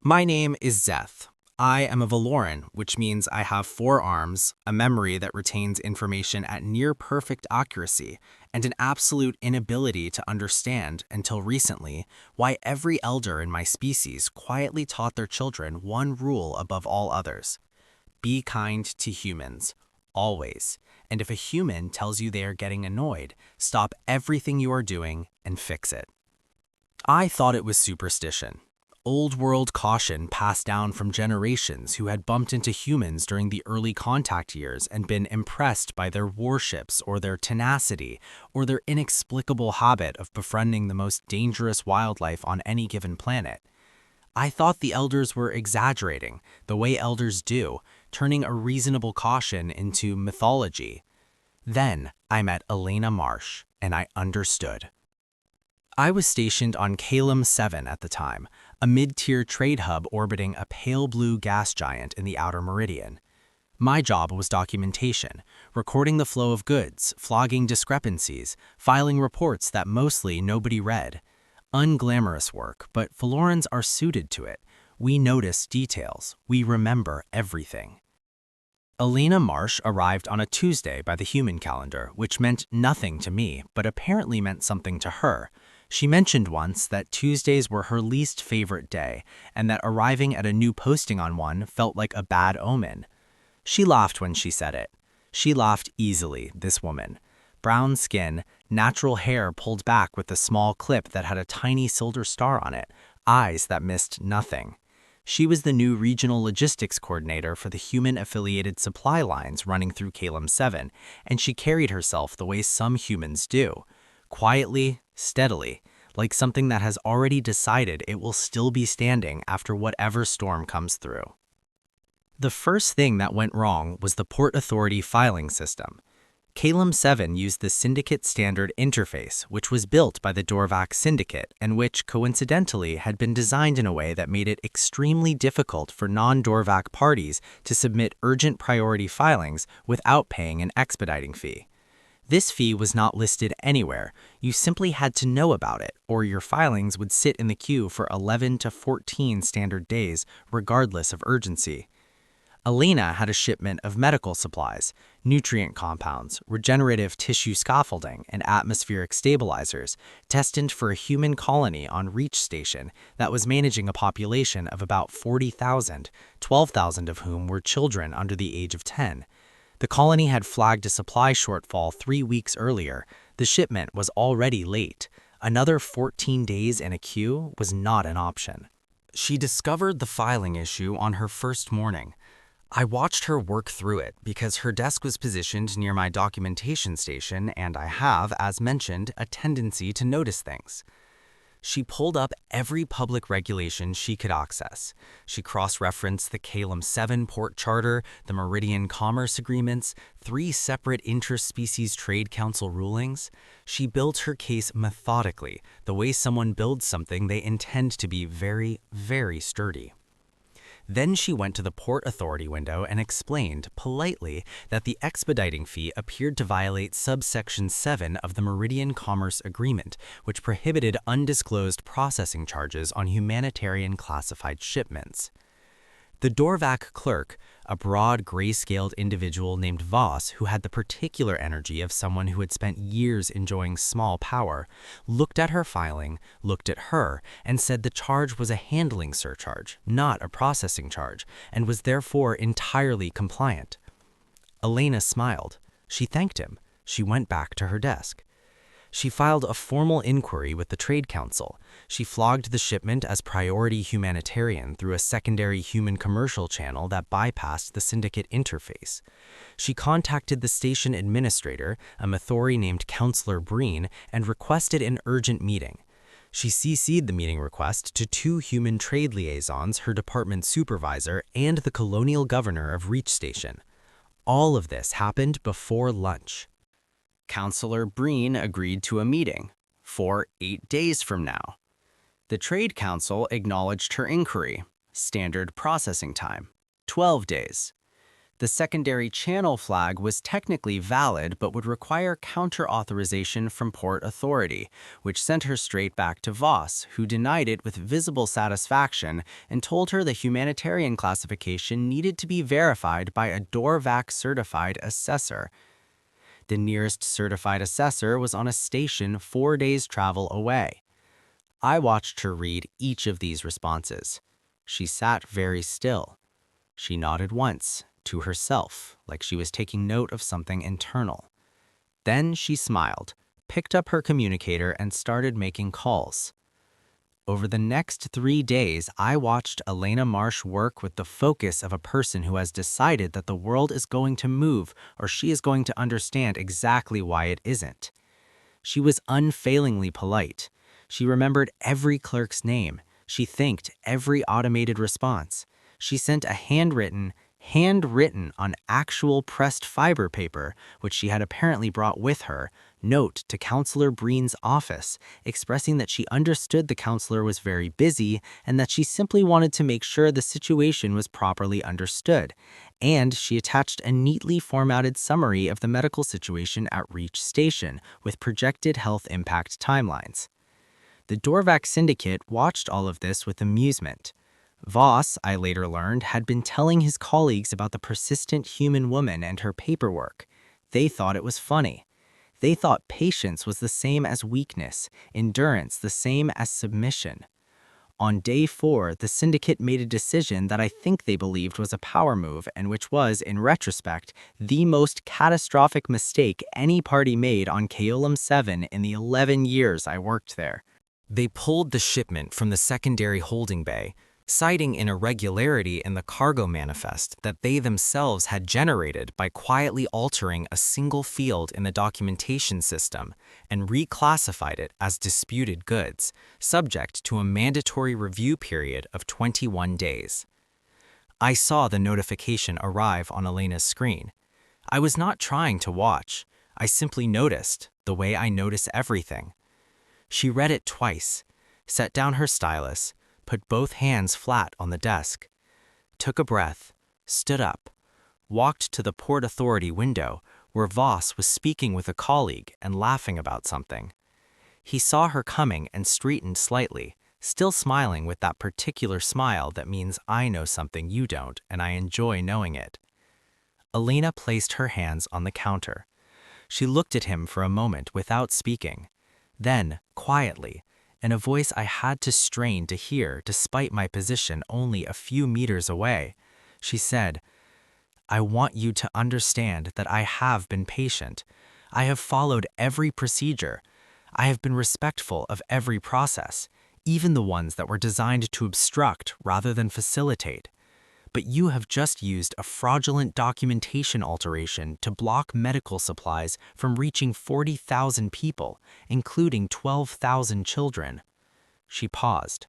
My name is Zeth. I am a Valoran, which means I have 4 arms, a memory that retains information at near-perfect accuracy, and an absolute inability to understand, until recently, why every elder in my species quietly taught their children one rule above all others. Be kind to humans. Always. And if a human tells you they are getting annoyed, stop everything you are doing and fix it. I thought it was superstition. Old world caution passed down from generations who had bumped into humans during the early contact years and been impressed by their warships or their tenacity or their inexplicable habit of befriending the most dangerous wildlife on any given planet. I thought the elders were exaggerating, the way elders do, turning a reasonable caution into mythology. Then I met Elena Marsh, and I understood. I was stationed on Calum 7 at the time, a mid-tier trade hub orbiting a pale blue gas giant in the outer meridian. My job was documentation, recording the flow of goods, flogging discrepancies, filing reports that mostly nobody read. Unglamorous work, but Valorans are suited to it. We notice details. We remember everything. Elena Marsh arrived on a Tuesday by the human calendar, which meant nothing to me, but apparently meant something to her. She mentioned once that Tuesdays were her least favorite day, and that arriving at a new posting on one felt like a bad omen. She laughed when she said it. She laughed easily, this woman. Brown skin, natural hair pulled back with a small clip that had a tiny silver star on it, eyes that missed nothing. She was the new regional logistics coordinator for the human-affiliated supply lines running through Calum 7, and she carried herself the way some humans do. Quietly, steadily, like something that has already decided it will still be standing after whatever storm comes through. The first thing that went wrong was the Port Authority filing system. Calum 7 used the Syndicate Standard Interface, which was built by the Dorvac Syndicate and which, coincidentally, had been designed in a way that made it extremely difficult for non-Dorvac parties to submit urgent priority filings without paying an expediting fee. This fee was not listed anywhere. You simply had to know about it, or your filings would sit in the queue for 11 to 14 standard days, regardless of urgency. Elena had a shipment of medical supplies, nutrient compounds, regenerative tissue scaffolding, and atmospheric stabilizers, destined for a human colony on Reach Station that was managing a population of about 40,000, 12,000 of whom were children under the age of 10. The colony had flagged a supply shortfall 3 weeks earlier. The shipment was already late. Another 14 days in a queue was not an option. She discovered the filing issue on her first morning. I watched her work through it because her desk was positioned near my documentation station and I have, as mentioned, a tendency to notice things. She pulled up every public regulation she could access. She cross-referenced the Calum 7 Port Charter, the Meridian Commerce Agreements, 3 separate interspecies trade council rulings. She built her case methodically, the way someone builds something they intend to be very, very sturdy. Then she went to the Port Authority window and explained, politely, that the expediting fee appeared to violate subsection 7 of the Meridian Commerce Agreement, which prohibited undisclosed processing charges on humanitarian classified shipments. The Dorvac clerk, a broad, gray-scaled individual named Voss who had the particular energy of someone who had spent years enjoying small power, looked at her filing, looked at her, and said the charge was a handling surcharge, not a processing charge, and was therefore entirely compliant. Elena smiled. She thanked him. She went back to her desk. She filed a formal inquiry with the Trade Council. She flogged the shipment as priority humanitarian through a secondary human commercial channel that bypassed the syndicate interface. She contacted the station administrator, a Mathori named Counselor Breen, and requested an urgent meeting. She CC'd the meeting request to 2 human trade liaisons, her department supervisor, and the colonial governor of Reach Station. All of this happened before lunch. Counselor Breen agreed to a meeting for 8 days from now. The Trade Council acknowledged her inquiry. Standard processing time, 12 days. The secondary channel flag was technically valid but would require counter-authorization from port authority, which sent her straight back to Voss, who denied it with visible satisfaction and told her the humanitarian classification needed to be verified by a Dorvac-certified assessor. The nearest certified assessor was on a station 4 days' travel away. I watched her read each of these responses. She sat very still. She nodded once, to herself, like she was taking note of something internal. Then she smiled, picked up her communicator, and started making calls. Over the next 3 days, I watched Elena Marsh work with the focus of a person who has decided that the world is going to move, or she is going to understand exactly why it isn't. She was unfailingly polite. She remembered every clerk's name. She thanked every automated response. She sent a handwritten on actual pressed fiber paper, which she had apparently brought with her, note to Counselor Breen's office, expressing that she understood the counselor was very busy and that she simply wanted to make sure the situation was properly understood. And she attached a neatly formatted summary of the medical situation at Reach Station with projected health impact timelines. The Dorvac Syndicate watched all of this with amusement. Voss, I later learned, had been telling his colleagues about the persistent human woman and her paperwork. They thought it was funny. They thought patience was the same as weakness, endurance the same as submission. On day 4, the syndicate made a decision that I think they believed was a power move and which was, in retrospect, the most catastrophic mistake any party made on Kaolum 7 in the 11 years I worked there. They pulled the shipment from the secondary holding bay, citing an irregularity in the cargo manifest that they themselves had generated by quietly altering a single field in the documentation system, and reclassified it as disputed goods, subject to a mandatory review period of 21 days. I saw the notification arrive on Elena's screen. I was not trying to watch. I simply noticed, the way I notice everything. She read it twice, set down her stylus, put both hands flat on the desk, took a breath, stood up, walked to the Port Authority window where Voss was speaking with a colleague and laughing about something. He saw her coming and straightened slightly, still smiling with that particular smile that means I know something you don't and I enjoy knowing it. Elena placed her hands on the counter. She looked at him for a moment without speaking. Then, quietly, in a voice I had to strain to hear despite my position only a few meters away, she said, "I want you to understand that I have been patient. I have followed every procedure. I have been respectful of every process, even the ones that were designed to obstruct rather than facilitate. But you have just used a fraudulent documentation alteration to block medical supplies from reaching 40,000 people, including 12,000 children." She paused.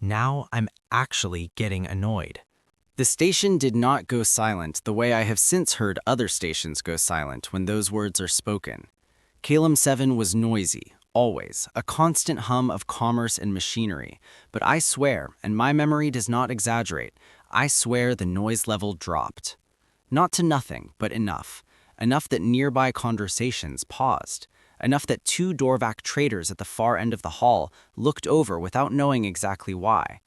Now I'm actually getting annoyed. The station did not go silent the way I have since heard other stations go silent when those words are spoken. Kaolum 7 was noisy, always, a constant hum of commerce and machinery, but I swear, and my memory does not exaggerate, I swear the noise level dropped. Not to nothing, but enough. Enough that nearby conversations paused. Enough that 2 Dorvac traders at the far end of the hall looked over without knowing exactly why.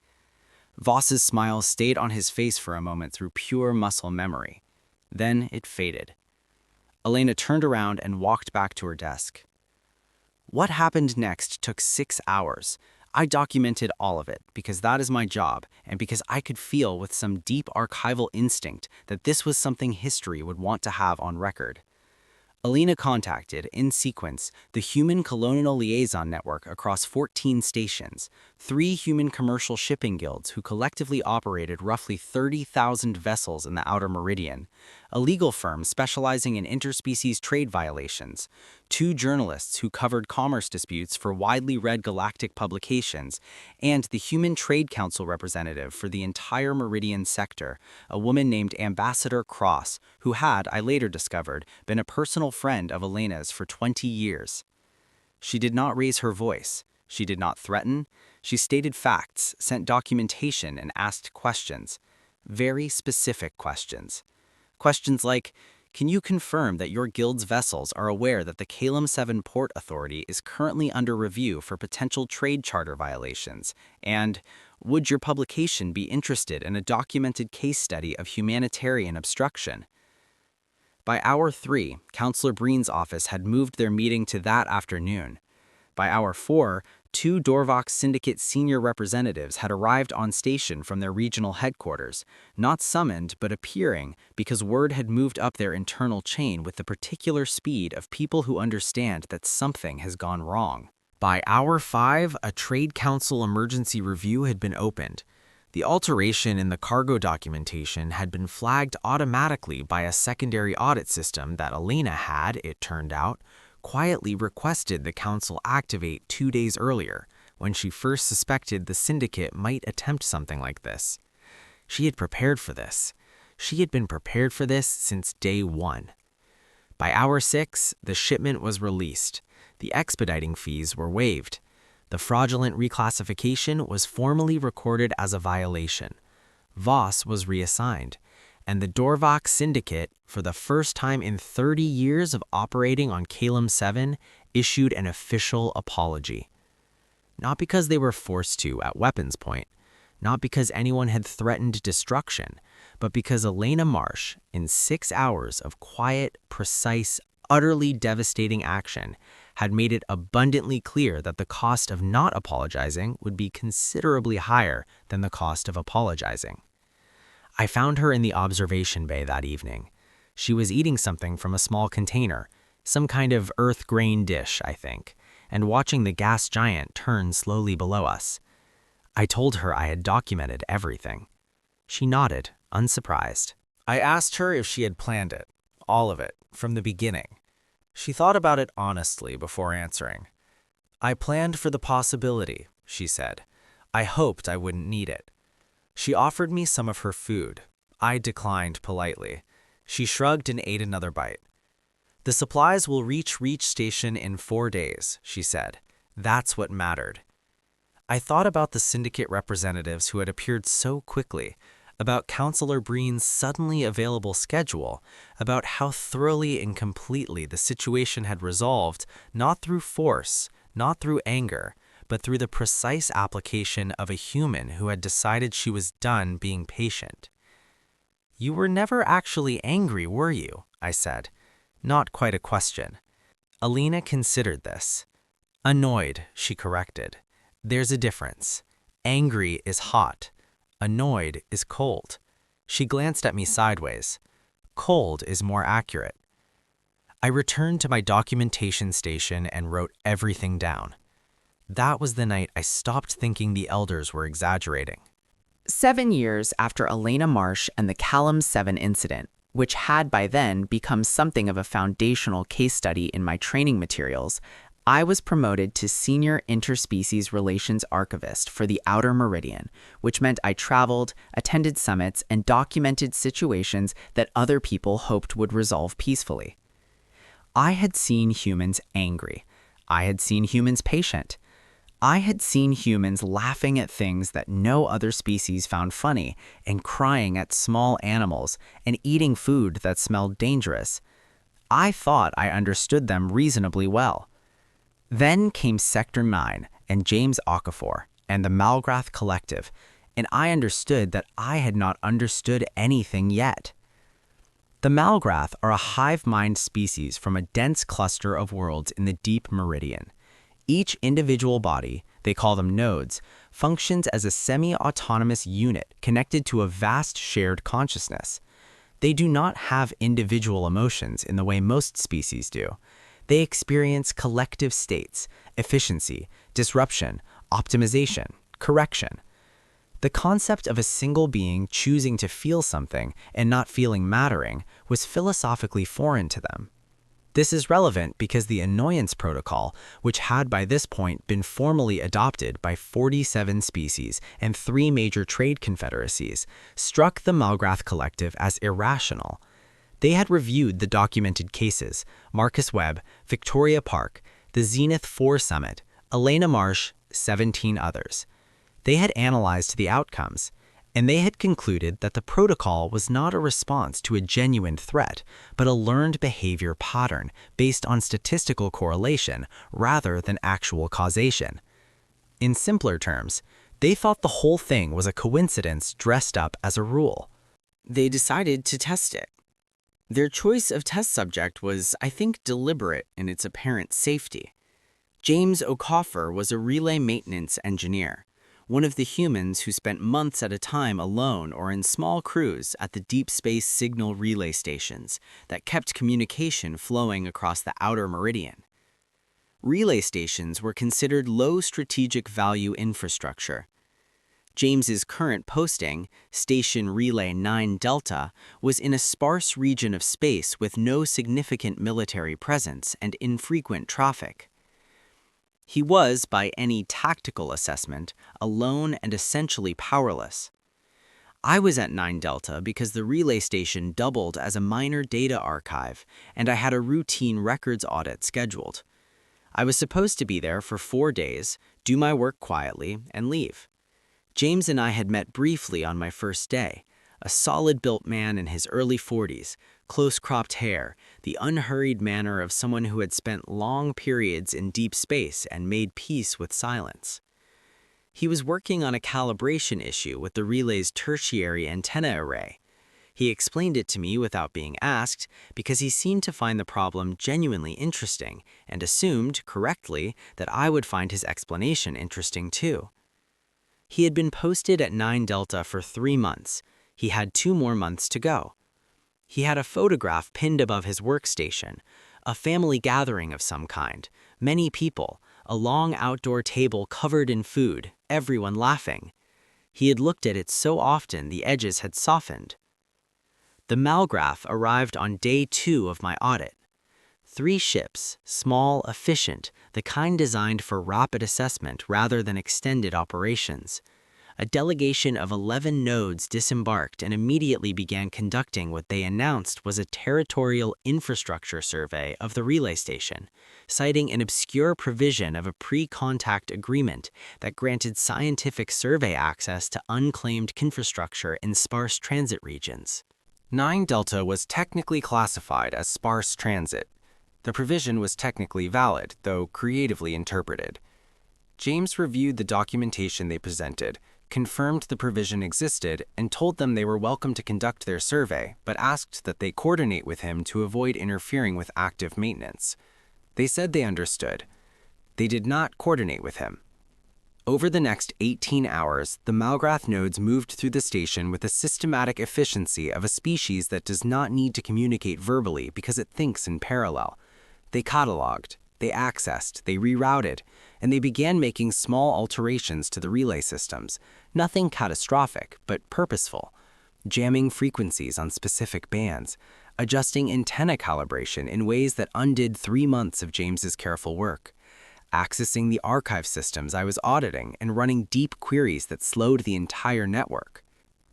Voss's smile stayed on his face for a moment through pure muscle memory. Then it faded. Elena turned around and walked back to her desk. What happened next took 6 hours. I documented all of it because that is my job and because I could feel with some deep archival instinct that this was something history would want to have on record. Elena contacted, in sequence, the Human Colonial Liaison Network across 14 stations, 3 human commercial shipping guilds who collectively operated roughly 30,000 vessels in the Outer Meridian, a legal firm specializing in interspecies trade violations, 2 journalists who covered commerce disputes for widely read Galactic publications, and the Human Trade Council representative for the entire Meridian sector, a woman named Ambassador Cross, who had, I later discovered, been a personal friend of Elena's for 20 years. She did not raise her voice. She did not threaten. She stated facts, sent documentation, and asked questions. Very specific questions. Questions like, can you confirm that your guild's vessels are aware that the Calum 7 Port Authority is currently under review for potential trade charter violations? And would your publication be interested in a documented case study of humanitarian obstruction? By hour 3, Councillor Breen's office had moved their meeting to that afternoon. By hour 4, 2 Dorvox Syndicate senior representatives had arrived on station from their regional headquarters, not summoned but appearing because word had moved up their internal chain with the particular speed of people who understand that something has gone wrong. By hour 5, a Trade Council emergency review had been opened. The alteration in the cargo documentation had been flagged automatically by a secondary audit system that Elena had, it turned out, quietly requested the Council activate 2 days earlier, when she first suspected the Syndicate might attempt something like this. She had prepared for this. She had been prepared for this since day 1. By hour 6, the shipment was released. The expediting fees were waived. The fraudulent reclassification was formally recorded as a violation. Voss was reassigned, and the Dorvox Syndicate, for the first time in 30 years of operating on Calum 7, issued an official apology. Not because they were forced to at weapons point, not because anyone had threatened destruction, but because Elena Marsh, in 6 hours of quiet, precise, utterly devastating action, had made it abundantly clear that the cost of not apologizing would be considerably higher than the cost of apologizing. I found her in the observation bay that evening. She was eating something from a small container, some kind of earth grain dish, I think, and watching the gas giant turn slowly below us. I told her I had documented everything. She nodded, unsurprised. I asked her if she had planned it, all of it, from the beginning. She thought about it honestly before answering. I planned for the possibility, she said. I hoped I wouldn't need it. She offered me some of her food. I declined politely. She shrugged and ate another bite. The supplies will reach station in 4 days, she said. That's what mattered. I thought about the Syndicate representatives who had appeared so quickly, about Councillor Breen's suddenly available schedule, about how thoroughly and completely the situation had resolved, not through force, not through anger, but through the precise application of a human who had decided she was done being patient. You were never actually angry, were you? I said. Not quite a question. Elena considered this. Annoyed, she corrected. There's a difference. Angry is hot. Annoyed is cold. She glanced at me sideways. Cold is more accurate. I returned to my documentation station and wrote everything down. That was the night I stopped thinking the elders were exaggerating. 7 years after Elena Marsh and the Calum 7 incident, which had by then become something of a foundational case study in my training materials, I was promoted to Senior Interspecies Relations Archivist for the Outer Meridian, which meant I traveled, attended summits, and documented situations that other people hoped would resolve peacefully. I had seen humans angry. I had seen humans patient. I had seen humans laughing at things that no other species found funny, and crying at small animals, and eating food that smelled dangerous. I thought I understood them reasonably well. Then came Sector 9 and James Okafor and the Malgrath Collective, and I understood that I had not understood anything yet. The Malgrath are a hive-mind species from a dense cluster of worlds in the deep meridian. Each individual body, they call them nodes, functions as a semi-autonomous unit connected to a vast shared consciousness. They do not have individual emotions in the way most species do. They experience collective states, efficiency, disruption, optimization, correction. The concept of a single being choosing to feel something and not feeling mattering was philosophically foreign to them. This is relevant because the annoyance protocol, which had by this point been formally adopted by 47 species and 3 major trade confederacies, struck the Malgrath Collective as irrational. They had reviewed the documented cases, Marcus Webb, Victoria Park, the Zenith 4 Summit, Elena Marsh, 17 others. They had analyzed the outcomes, and they had concluded that the protocol was not a response to a genuine threat, but a learned behavior pattern based on statistical correlation rather than actual causation. In simpler terms, they thought the whole thing was a coincidence dressed up as a rule. They decided to test it. Their choice of test subject was, I think, deliberate in its apparent safety. James O'Coffer was a relay maintenance engineer, one of the humans who spent months at a time alone or in small crews at the deep space signal relay stations that kept communication flowing across the outer meridian. Relay stations were considered low strategic value infrastructure. James's current posting, Station Relay 9 Delta, was in a sparse region of space with no significant military presence and infrequent traffic. He was, by any tactical assessment, alone and essentially powerless. I was at 9 Delta because the relay station doubled as a minor data archive, and I had a routine records audit scheduled. I was supposed to be there for 4 days, do my work quietly, and leave. James and I had met briefly on my first day, a solid-built man in his early 40s, close-cropped hair, the unhurried manner of someone who had spent long periods in deep space and made peace with silence. He was working on a calibration issue with the relay's tertiary antenna array. He explained it to me without being asked because he seemed to find the problem genuinely interesting and assumed, correctly, that I would find his explanation interesting too. He had been posted at 9 Delta for 3 months. He had 2 more months to go. He had a photograph pinned above his workstation, a family gathering of some kind, many people, a long outdoor table covered in food, everyone laughing. He had looked at it so often the edges had softened. The malgraph arrived on day 2 of my audit. 3 ships, small, efficient, the kind designed for rapid assessment rather than extended operations. A delegation of 11 nodes disembarked and immediately began conducting what they announced was a territorial infrastructure survey of the relay station, citing an obscure provision of a pre-contact agreement that granted scientific survey access to unclaimed infrastructure in sparse transit regions. 9 Delta was technically classified as sparse transit. The provision was technically valid, though creatively interpreted. James reviewed the documentation they presented, confirmed the provision existed, and told them they were welcome to conduct their survey, but asked that they coordinate with him to avoid interfering with active maintenance. They said they understood. They did not coordinate with him. Over the next 18 hours, the Malgrath nodes moved through the station with the systematic efficiency of a species that does not need to communicate verbally because it thinks in parallel. They cataloged, they accessed, they rerouted, and they began making small alterations to the relay systems, nothing catastrophic, but purposeful, jamming frequencies on specific bands, adjusting antenna calibration in ways that undid 3 months of James's careful work, accessing the archive systems I was auditing and running deep queries that slowed the entire network.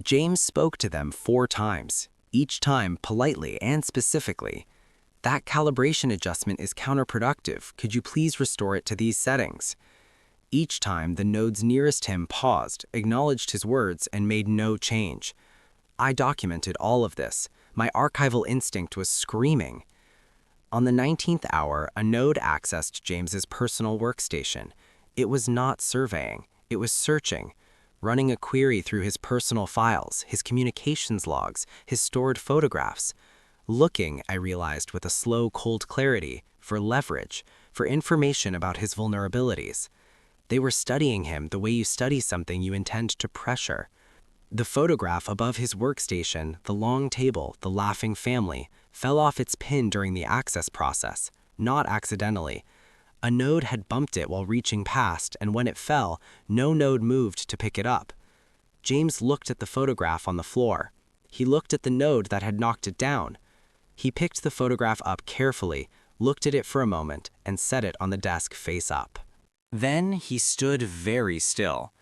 James spoke to them 4 times, each time politely and specifically. That calibration adjustment is counterproductive. Could you please restore it to these settings? Each time, the nodes nearest him paused, acknowledged his words, and made no change. I documented all of this. My archival instinct was screaming. On the 19th hour, a node accessed James's personal workstation. It was not surveying. It was searching, running a query through his personal files, his communications logs, his stored photographs. Looking, I realized with a slow, cold clarity, for leverage, for information about his vulnerabilities. They were studying him the way you study something you intend to pressure. The photograph above his workstation, the long table, the laughing family, fell off its pin during the access process, not accidentally. A node had bumped it while reaching past, and when it fell, no node moved to pick it up. James looked at the photograph on the floor. He looked at the node that had knocked it down. He picked the photograph up carefully, looked at it for a moment, and set it on the desk face up. Then he stood very still.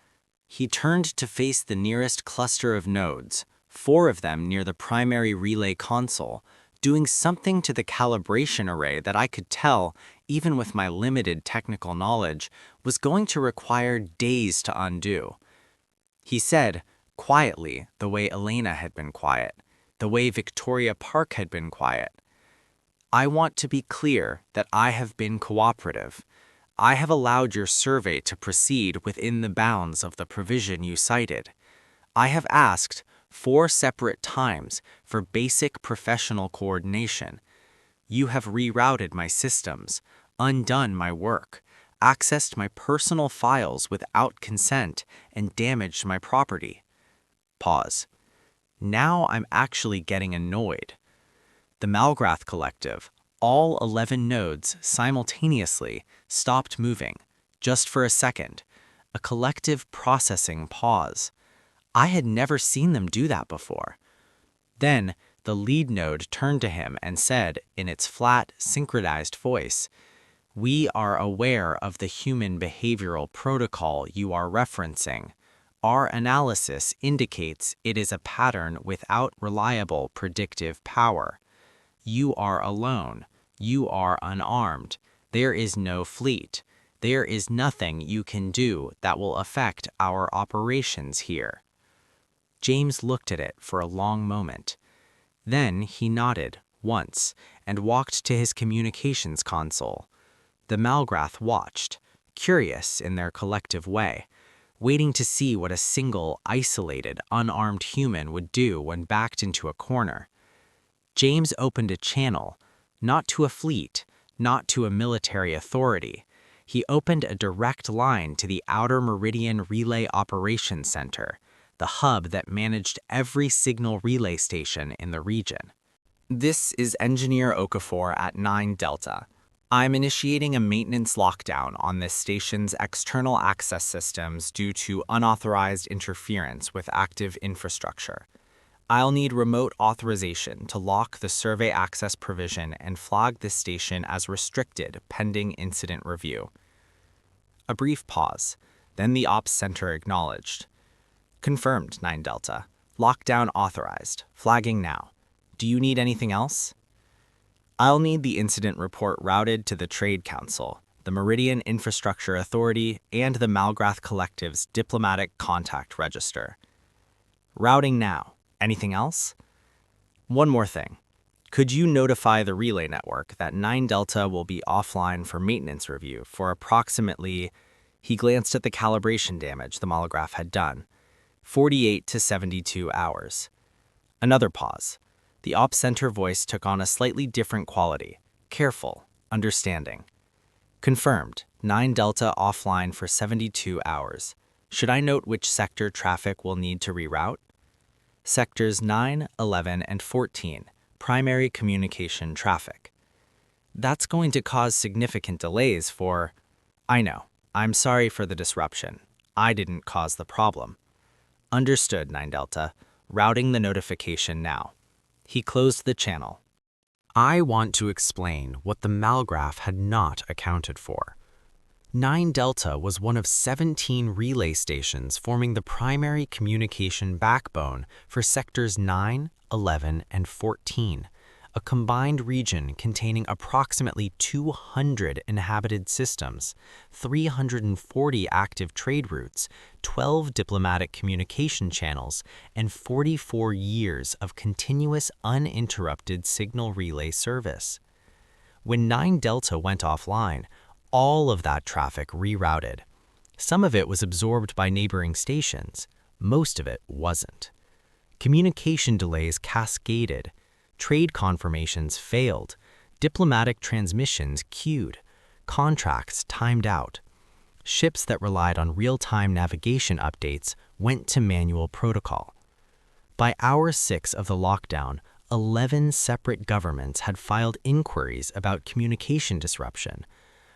He turned to face the nearest cluster of nodes, 4 of them near the primary relay console, doing something to the calibration array that I could tell, even with my limited technical knowledge, was going to require days to undo. He said, quietly, the way Elena had been quiet, the way Victoria Park had been quiet. I want to be clear that I have been cooperative. I have allowed your survey to proceed within the bounds of the provision you cited. I have asked 4 separate times for basic professional coordination. You have rerouted my systems, undone my work, accessed my personal files without consent, and damaged my property. Pause. Now I'm actually getting annoyed. The Malgrath Collective, all 11 nodes simultaneously, stopped moving, just for a second, a collective processing pause. I had never seen them do that before. Then, the lead node turned to him and said, in its flat, synchronized voice, "We are aware of the human behavioral protocol you are referencing. Our analysis indicates it is a pattern without reliable predictive power. You are alone. You are unarmed. There is no fleet. There is nothing you can do that will affect our operations here." James looked at it for a long moment. Then he nodded, once, and walked to his communications console. The Malgrath watched, curious in their collective way, waiting to see what a single, isolated, unarmed human would do when backed into a corner. James opened a channel, not to a fleet, not to a military authority. He opened a direct line to the Outer Meridian Relay Operations Center, the hub that managed every signal relay station in the region. "This is Engineer Okafor at 9 Delta. I'm initiating a maintenance lockdown on this station's external access systems due to unauthorized interference with active infrastructure. I'll need remote authorization to lock the survey access provision and flag this station as restricted pending incident review." A brief pause, then the Ops Center acknowledged. "Confirmed, 9 Delta. Lockdown authorized. Flagging now. Do you need anything else?" "I'll need the incident report routed to the Trade Council, the Meridian Infrastructure Authority, and the Malgrath Collective's Diplomatic Contact Register." "Routing now. Anything else?" "One more thing. Could you notify the relay network that 9 Delta will be offline for maintenance review for approximately," he glanced at the calibration damage the Malgrath had done, "48 to 72 hours. Another pause. The Ops Center voice took on a slightly different quality, careful, understanding. "Confirmed, 9 Delta offline for 72 hours. Should I note which sector traffic will need to reroute?" "Sectors 9, 11, and 14, primary communication traffic." "That's going to cause significant delays for—" "I know. I'm sorry for the disruption. I didn't cause the problem." "Understood, 9 Delta. Routing the notification now." He closed the channel. I want to explain what the Malgrath had not accounted for. 9 Delta was one of 17 relay stations forming the primary communication backbone for sectors 9, 11, and 14, a combined region containing approximately 200 inhabited systems, 340 active trade routes, 12 diplomatic communication channels, and 44 years of continuous uninterrupted signal relay service. When 9 Delta went offline, all of that traffic rerouted. Some of it was absorbed by neighboring stations, most of it wasn't. Communication delays cascaded. Trade confirmations failed, diplomatic transmissions queued, contracts timed out. Ships that relied on real-time navigation updates went to manual protocol. By hour 6 of the lockdown, 11 separate governments had filed inquiries about communication disruption.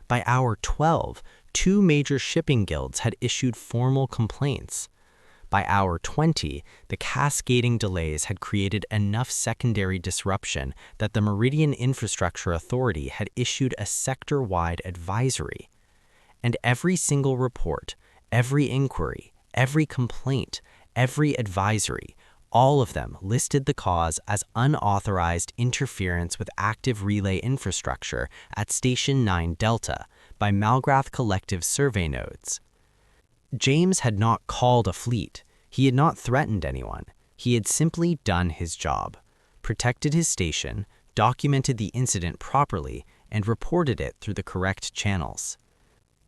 By hour 12, 2 major shipping guilds had issued formal complaints. By hour 20, the cascading delays had created enough secondary disruption that the Meridian Infrastructure Authority had issued a sector-wide advisory. And every single report, every inquiry, every complaint, every advisory, all of them listed the cause as unauthorized interference with active relay infrastructure at Station 9 Delta by Malgrath Collective survey nodes. James had not called a fleet. He had not threatened anyone. He had simply done his job, protected his station, documented the incident properly, and reported it through the correct channels.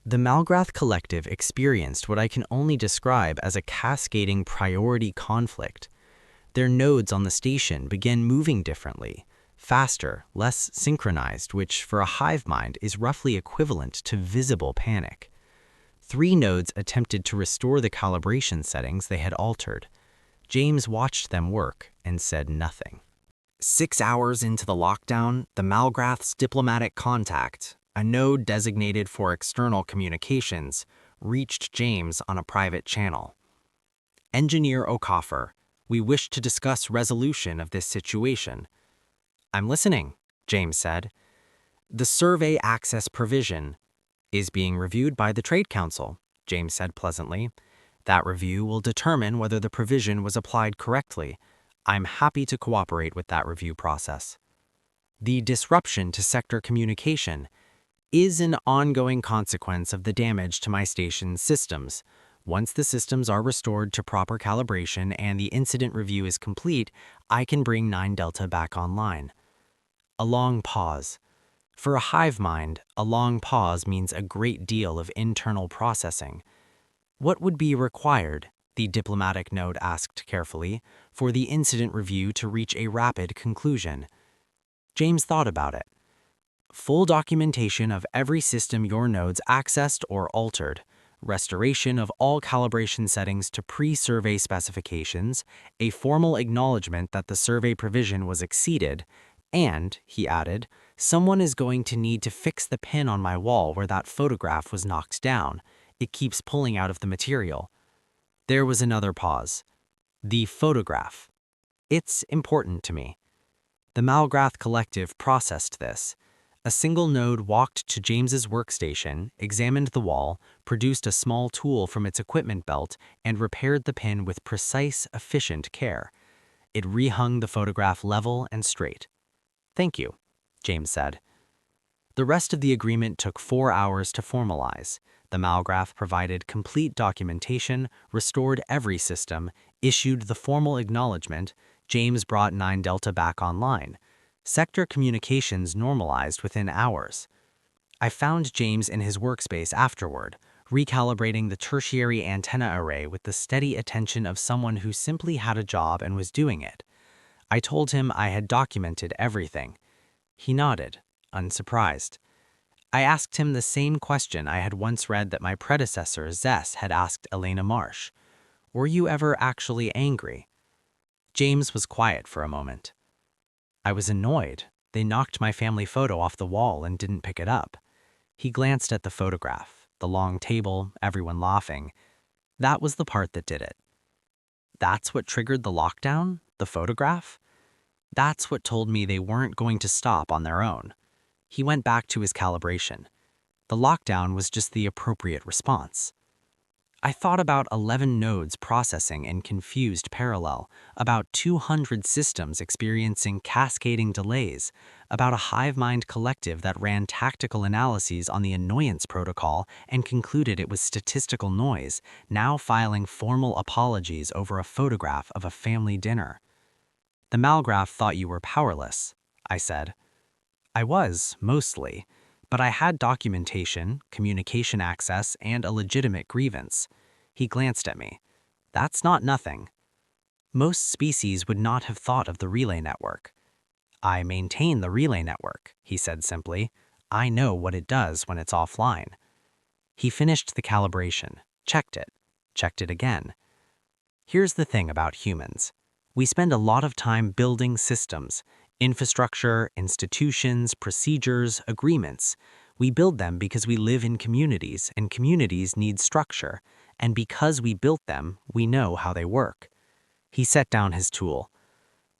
The Malgrath Collective experienced what I can only describe as a cascading priority conflict. Their nodes on the station began moving differently, faster, less synchronized, which for a hive mind is roughly equivalent to visible panic. 3 nodes attempted to restore the calibration settings they had altered. James watched them work and said nothing. 6 hours into the lockdown, the Malgrath's diplomatic contact, a node designated for external communications, reached James on a private channel. "Engineer O'Coffer, we wish to discuss resolution of this situation." "I'm listening," James said. "The survey access provision is being reviewed by the Trade Council," James said pleasantly. "That review will determine whether the provision was applied correctly. I'm happy to cooperate with that review process." "The disruption to sector communication is an ongoing consequence of the damage to my station's systems. Once the systems are restored to proper calibration and the incident review is complete, I can bring 9 Delta back online." A long pause. For a hive mind, a long pause means a great deal of internal processing. "What would be required," the diplomatic node asked carefully, "for the incident review to reach a rapid conclusion?" James thought about it. "Full documentation of every system your nodes accessed or altered, restoration of all calibration settings to pre-survey specifications, a formal acknowledgement that the survey provision was exceeded, and," he added, "someone is going to need to fix the pin on my wall where that photograph was knocked down. It keeps pulling out of the material." There was another pause. "The photograph. It's important to me." The Malgrath Collective processed this. A single node walked to James's workstation, examined the wall, produced a small tool from its equipment belt, and repaired the pin with precise, efficient care. It rehung the photograph level and straight. "Thank you," James said. The rest of the agreement took 4 hours to formalize. The Malgrath provided complete documentation, restored every system, issued the formal acknowledgement. James brought 9 Delta back online. Sector communications normalized within hours. I found James in his workspace afterward, recalibrating the tertiary antenna array with the steady attention of someone who simply had a job and was doing it. I told him I had documented everything. He nodded, unsurprised. I asked him the same question I had once read that my predecessor, Zess, had asked Elena Marsh. "Were you ever actually angry?" James was quiet for a moment. "I was annoyed. They knocked my family photo off the wall and didn't pick it up." He glanced at the photograph, the long table, everyone laughing. "That was the part that did it." "That's what triggered the lockdown? The photograph?" "That's what told me they weren't going to stop on their own." He went back to his calibration. The lockdown was just the appropriate response. I thought about 11 nodes processing in confused parallel, about 200 systems experiencing cascading delays, about a hive mind collective that ran tactical analyses on the annoyance protocol and concluded it was statistical noise, now filing formal apologies over a photograph of a family dinner. "The Malgrath thought you were powerless," I said. "I was, mostly. But I had documentation, communication access, and a legitimate grievance." He glanced at me. "That's not nothing." "Most species would not have thought of the relay network." "I maintain the relay network," he said simply. "I know what it does when it's offline." He finished the calibration, checked it again. "Here's the thing about humans. We spend a lot of time building systems, infrastructure, institutions, procedures, agreements. We build them because we live in communities, and communities need structure. And because we built them, we know how they work." He set down his tool.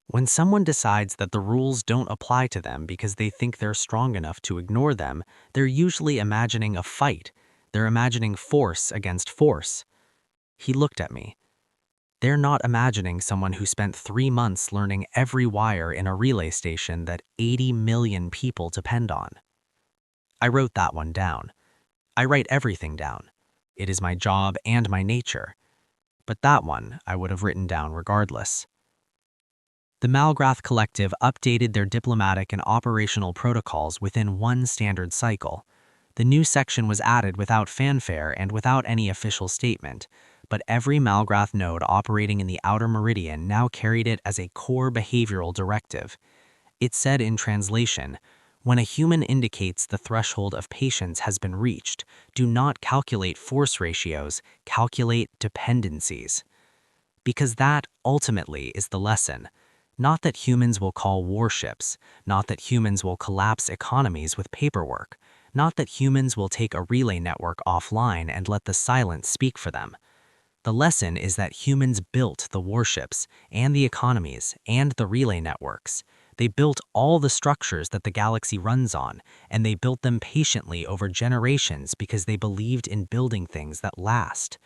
"When someone decides that the rules don't apply to them because they think they're strong enough to ignore them, they're usually imagining a fight. They're imagining force against force." He looked at me. "They're not imagining someone who spent 3 months learning every wire in a relay station that 80 million people depend on." I wrote that one down. I write everything down. It is my job and my nature. but that one I would have written down regardless. The Malgrath Collective updated their diplomatic and operational protocols within one standard cycle. The new section was added without fanfare and without any official statement, but every Malgrath node operating in the Outer Meridian now carried it as a core behavioral directive. It said in translation, "When a human indicates the threshold of patience has been reached, do not calculate force ratios, calculate dependencies." Because that, ultimately, is the lesson. Not that humans will call warships, not that humans will collapse economies with paperwork, not that humans will take a relay network offline and let the silence speak for them. The lesson is that humans built the warships, and the economies, and the relay networks. They built all the structures that the galaxy runs on, and they built them patiently over generations because they believed in building things that last.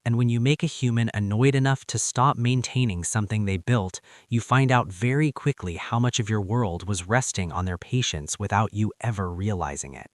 And when you make a human annoyed enough to stop maintaining something they built, you find out very quickly how much of your world was resting on their patience without you ever realizing it.